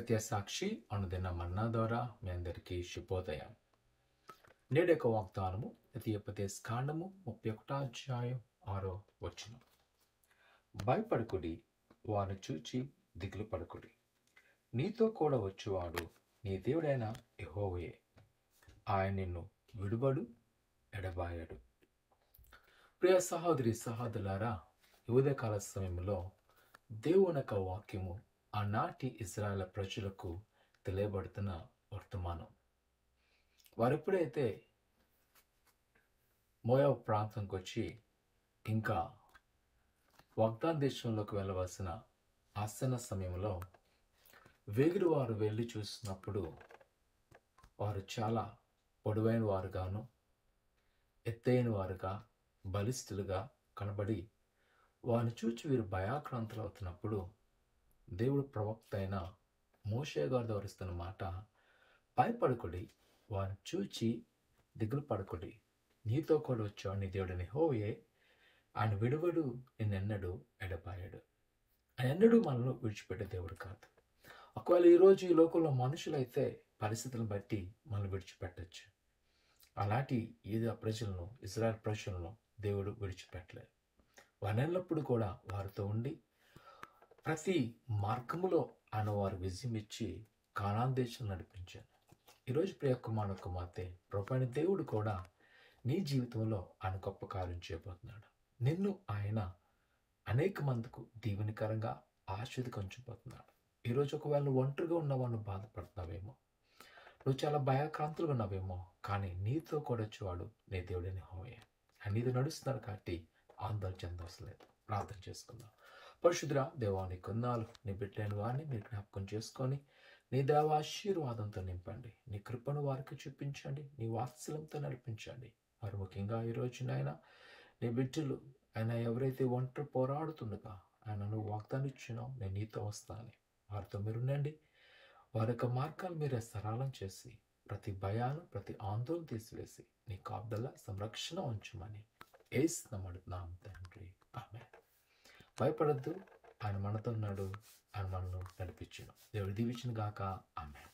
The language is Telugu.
సత్య సాక్షి అనుదిన మన్నా ద్వారా మీ అందరికీ శుభోదయం. నేటి యొక్క వాగ్దానము ద్వితీయోపదేశ కాండము 31 అధ్యాయం 6వ వచనం. భయపడకుడి, వారిని చూచి దిగులు పడకుడి. నీతో కూడా వచ్చేవాడు నీ దేవుడైన యెహోవాయే. ఆయన నిన్ను విడువడు, ఎడబాయడు. ప్రియ సహోదరి సహోదరులారా, ఈ ఉదయకాల సమయంలో దేవుని యొక్క వాక్యము ఆనాటి ఇజ్రాయేల్ ప్రజలకు తెలియబడుతున్న వర్తమానం. వారు ఎప్పుడైతే మోయాబు ప్రాంతంకి వచ్చి ఇంకా వాగ్దాన దేశంలోకి వెళ్ళవలసిన ఆసన్న సమయంలో వేగిరి వారు వెళ్ళి చూసినప్పుడు వారు చాలా పొడవైన వారుగాను, ఎత్తైన వారుగా, బలిష్ఠులుగా కనబడి వారిని చూచి వీరు భయాక్రాంతులు అవుతున్నప్పుడు దేవుడు ప్రవక్త అయిన మోషే గారు వివరిస్తున్న మాట, భయపడకుడి, వారిని చూచి దిగులు పడకుడి. నీతో కూడా వచ్చాడు నీ దేవుడిని యెహోవాయే. ఆయన విడువడు, నిన్నెన్నడు ఎడబాయడు. ఆయన ఎన్నడూ మనల్ని విడిచిపెట్టే దేవుడు కాదు. ఒకవేళ ఈరోజు ఈ లోకంలో మనుషులైతే పరిస్థితులను బట్టి మనల్ని విడిచిపెట్టచ్చు. అలాంటి ప్రజలను, ఇజ్రాయెల్ ప్రజలను దేవుడు విడిచిపెట్టలేదు. వారెల్లప్పుడు కూడా వారితో ఉండి ప్రతి మార్గములో ఆయన వారు విజయం ఇచ్చి కానాన్ దేశం నడిపించారు. ఈరోజు ప్రియ కుమారుని కుమార్తె, ప్రభువైన దేవుడు కూడా నీ జీవితంలో ఆయన గొప్ప కార్యం చేయబోతున్నాడు. నిన్ను ఆయన అనేక మందికి దీవెనకరంగా ఆశీర్వదించబోతున్నాడు. ఈరోజు ఒకవేళ నువ్వు ఒంటరిగా ఉన్నవాళ్ళు నువ్వు బాధపడుతున్నావేమో, నువ్వు చాలా భయక్రాంతులుగా ఉన్నావేమో, కానీ నీతో కూడా వచ్చేవాడు నీ దేవుడైన యెహోవాయే. ఆయన నీతో నడుస్తున్నారు కాబట్టి ఆందోళన చెందవలసిన లేదు. ప్రార్థన చేసుకుందాం. పరిశుద్ధ దేవాని కొందాలు నీ బిడ్డలైన వారిని మీరు జ్ఞాపకం చేసుకొని నీ దేవ ఆశీర్వాదంతో నింపండి. నీ కృపను వారికి చూపించండి. నీ వాత్సల్యంతో నడిపించండి. వారు ముఖ్యంగా ఈరోజు నాయన నీ బిడ్డలు ఆయన ఎవరైతే ఒంటరి పోరాడుతుండగా ఆయన నువ్వు వాగ్దానం ఇచ్చినావు, నేను నీతో వస్తానని వారితో మీరు ఉండండి. వారి యొక్క మార్గాలు మీరే సరళం చేసి ప్రతి భయాలు, ప్రతి ఆందోళన తీసివేసి నీ కాపుదల సంరక్షణ ఉంచమని యేసు నామమున తండ్రి, ఆమేన్. భయపడద్దు, ఆయన మనతో ఉన్నాడు. ఆయన మనల్ని నడిపించును. దేవుడు దీవించును గాక. ఆమేన్.